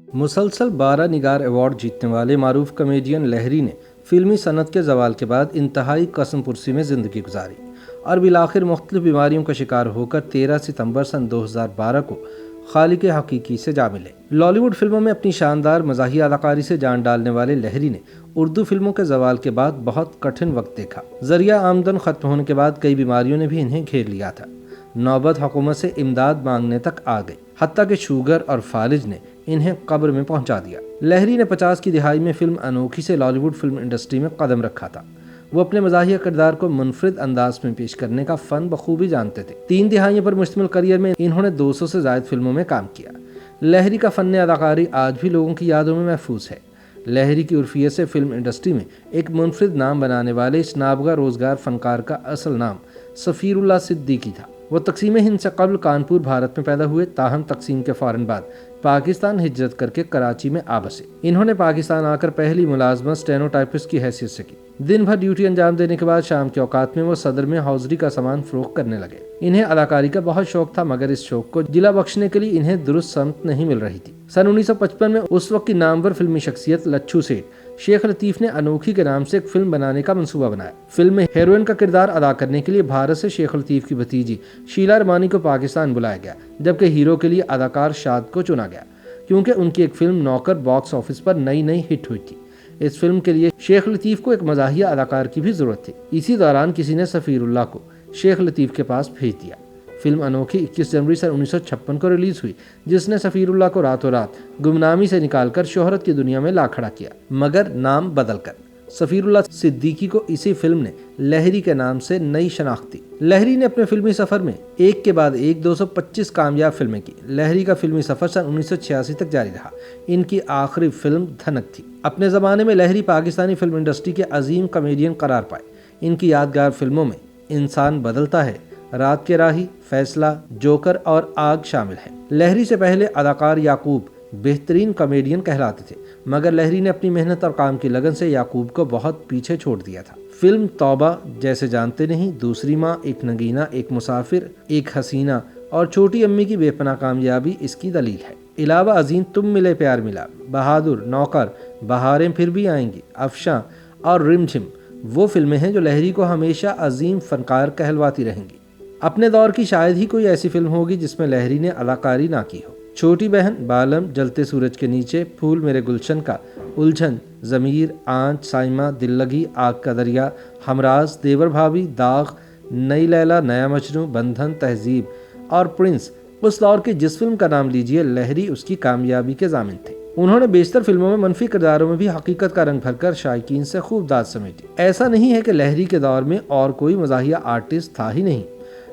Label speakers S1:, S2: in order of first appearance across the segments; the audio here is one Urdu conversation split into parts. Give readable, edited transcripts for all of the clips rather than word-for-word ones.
S1: مسلسل 12 نگار ایوارڈ جیتنے والے معروف کامیڈین لہری نے فلمی صنعت کے زوال کے بعد انتہائی قسم پرسی میں زندگی گزاری اور بالآخر مختلف بیماریوں کا شکار ہو کر 13 ستمبر سن 2012 کو خالق حقیقی سے جا ملے۔ لالی ووڈ فلموں میں اپنی شاندار مزاحیہ اداکاری سے جان ڈالنے والے لہری نے اردو فلموں کے زوال کے بعد بہت کٹھن وقت دیکھا۔ ذریعہ آمدن ختم ہونے کے بعد کئی بیماریوں نے بھی انہیں گھیر لیا تھا۔ نوبت حکومت سے امداد مانگنے تک آ گئی، حتیٰ کہ شوگر اور فالج نے انہیں قبر میں پہنچا دیا۔ لہری نے 50 کی دہائی میں فلم انوکھی سے لالی ووڈ فلم انڈسٹری میں قدم رکھا تھا۔ وہ اپنے مزاحیہ کردار کو منفرد انداز میں پیش کرنے کا فن بخوبی جانتے تھے۔ 3 دہائیوں پر مشتمل کریئر میں انہوں نے 200 سے زائد فلموں میں کام کیا۔ لہری کا فن اداکاری آج بھی لوگوں کی یادوں میں محفوظ ہے۔ لہری کی عرفیت سے فلم انڈسٹری میں ایک منفرد نام بنانے والے اس نابغہ روزگار فنکار کا اصل نام سفیر اللہ صدیقی تھا۔ وہ تقسیم ہند سے قبل کانپور بھارت میں پیدا ہوئے، تاہم تقسیم کے فوراً بعد پاکستان ہجرت کر کے کراچی میں آ بسے۔ انہوں نے پاکستان آ کر پہلی ملازمت اسٹینوٹائپسٹ کی حیثیت سے کی۔ دن بھر ڈیوٹی انجام دینے کے بعد شام کے اوقات میں وہ صدر میں حوضری کا سامان فروخت کرنے لگے۔ انہیں اداکاری کا بہت شوق تھا، مگر اس شوق کو جلا بخشنے کے لیے انہیں درست سمت نہیں مل رہی تھی۔ سن 1955 میں اس وقت کی نامور فلمی شخصیت لچھو سیٹھ شیخ لطیف نے انوکھی کے نام سے ایک فلم بنانے کا منصوبہ بنایا۔ فلم میں ہیروئن کا کردار ادا کرنے کے لیے بھارت سے شیخ لطیف کی بھتیجی شیلا رمانی کو پاکستان بلایا گیا، جبکہ ہیرو کے لیے اداکار شاد کو چنا گیا، کیونکہ ان کی ایک فلم نوکر باکس آفس پر نئی ہٹ ہوئی تھی۔ اس فلم کے لیے شیخ لطیف کو ایک مزاحیہ اداکار کی بھی ضرورت تھی۔ اسی دوران کسی نے سفیر اللہ کو شیخ لطیف کے پاس بھیج دیا۔ فلم انوکھی 21 جنوری سن 1956 کو ریلیز ہوئی، جس نے سفیر اللہ کو راتوں رات گمنامی سے نکال کر شہرت کی دنیا میں لا کھڑا کیا، مگر نام بدل کر۔ سفیر اللہ صدیقی کو اسی فلم نے لہری کے نام سے نئی شناخت دی۔ لہری نے اپنے فلمی سفر میں ایک کے بعد ایک 225 کامیاب فلمیں کی۔ لہری کا فلمی سفر سن 1986 تک جاری رہا۔ ان کی آخری فلم دھنک تھی۔ اپنے زمانے میں لہری پاکستانی فلم انڈسٹری کے عظیم کامیڈین قرار پائے۔ ان کی یادگار فلموں میں انسان بدلتا ہے، رات کے راہی، فیصلہ، جوکر اور آگ شامل ہیں۔ لہری سے پہلے اداکار یعقوب بہترین کامیڈین کہلاتے تھے، مگر لہری نے اپنی محنت اور کام کی لگن سے یعقوب کو بہت پیچھے چھوڑ دیا تھا۔ فلم توبہ، جیسے جانتے نہیں، دوسری ماں، ایک نگینہ، ایک مسافر، ایک حسینہ اور چھوٹی امی کی بے پناہ کامیابی اس کی دلیل ہے۔ علاوہ ازیں تم ملے پیار ملا، بہادر، نوکر، بہاریں پھر بھی آئیں گی، افشاں اور رم جھم وہ فلمیں ہیں جو لہری کو ہمیشہ عظیم فنکار کہلواتی رہیں گی۔ اپنے دور کی شاید ہی کوئی ایسی فلم ہوگی جس میں لہری نے اداکاری نہ کی ہو۔ چھوٹی بہن، بالم، جلتے سورج کے نیچے، پھول میرے گلشن کا، الجھن، ضمیر، آنچ، سائمہ، دل لگی، آگ کا دریا، ہمراز، دیور بھابھی، داغ، نئی لیلا، نیا مجنوں، بندھن، تہذیب اور پرنس، اس دور کی جس فلم کا نام لیجیے، لہری اس کی کامیابی کے ضامن تھے۔ انہوں نے بیشتر فلموں میں منفی کرداروں میں بھی حقیقت کا رنگ بھر کر شائقین سے خوب داد سمیٹی۔ ایسا نہیں ہے کہ لہری کے دور میں اور کوئی مزاحیہ آرٹسٹ تھا ہی نہیں،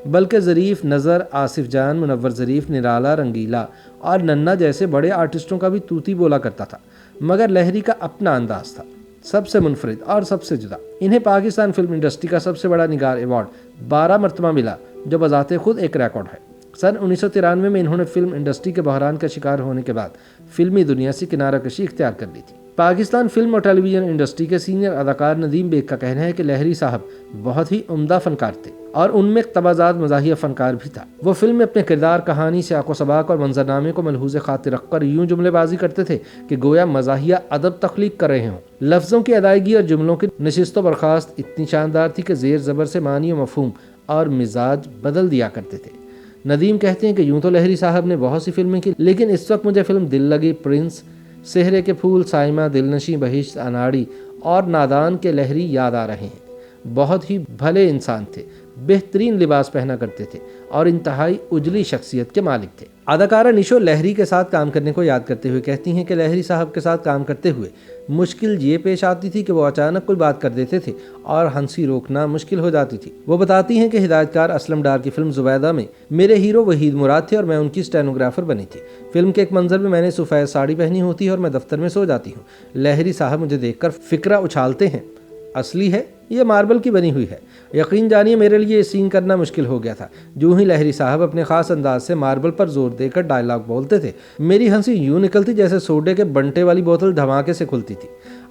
S1: بلکہ ظریف نظر، آصف جان، منور ظریف، نرالا، رنگیلا اور ننا جیسے بڑے آرٹسٹوں کا بھی توتی بولا کرتا تھا، مگر لہری کا اپنا انداز تھا، سب سے منفرد اور سب سے جدا۔ انہیں پاکستان فلم انڈسٹری کا سب سے بڑا نگار ایوارڈ 12 مرتبہ ملا، جو بذات خود ایک ریکارڈ ہے۔ سن 1993 میں انہوں نے فلم انڈسٹری کے بحران کا شکار ہونے کے بعد فلمی دنیا سے کنارہ کشی اختیار کر لی تھی۔ پاکستان فلم اور ٹیلی ویژن انڈسٹری کے سینئر اداکار ندیم بیگ کا کہنا ہے کہ لہری صاحب بہت ہی عمدہ فنکار تھے اور ان میں تبازات مزاحیہ فنکار بھی تھا۔ وہ فلم میں اپنے کردار، کہانی، سیاق و سباق اور منظرنامے کو ملحوظ خاطر رکھ کر یوں جملے بازی کرتے تھے کہ گویا مزاحیہ ادب تخلیق کر رہے ہوں۔ لفظوں کی ادائیگی اور جملوں کی نشست و برخاست اتنی شاندار تھی کہ زیر زبر سے معنی و مفہوم اور مزاج بدل دیا کرتے تھے۔ ندیم کہتے ہیں کہ یوں تو لہری صاحب نے بہت سی فلمیں کی، لیکن اس وقت مجھے فلم دل لگی، پرنس، سہرے کے پھول، سائمہ، دلنشیں، بہشت، اناڑی اور نادان کے لہری یاد آ رہے ہیں۔ بہت ہی بھلے انسان تھے، بہترین لباس پہنا کرتے تھے اور انتہائی اجلی شخصیت کے مالک تھے۔ اداکارہ نشو لہری کے ساتھ کام کرنے کو یاد کرتے ہوئے کہتی ہیں کہ لہری صاحب کے ساتھ کام کرتے ہوئے مشکل یہ پیش آتی تھی کہ وہ اچانک کوئی بات کر دیتے تھے اور ہنسی روکنا مشکل ہو جاتی تھی۔ وہ بتاتی ہیں کہ ہدایت کار اسلم ڈار کی فلم زبیدہ میں میرے ہیرو وحید مراد تھے اور میں ان کی اسٹینوگرافر بنی تھی۔ فلم کے ایک منظر میں میں نے سفید ساڑی پہنی ہوتی ہے اور میں دفتر میں سو جاتی ہوں۔ لہری صاحب مجھے دیکھ کر فکرہ اچھالتے ہیں، اصلی ہے، یہ ماربل کی بنی ہوئی ہے۔ یقین جانیے میرے لیے یہ سین کرنا مشکل ہو گیا تھا۔ جو ہی لہری صاحب اپنے خاص انداز سے ماربل پر زور دے کر ڈائلاگ بولتے تھے، میری ہنسی یوں نکلتی جیسے سوڈے کے بنٹے والی بوتل دھماکے سے کھلتی تھی۔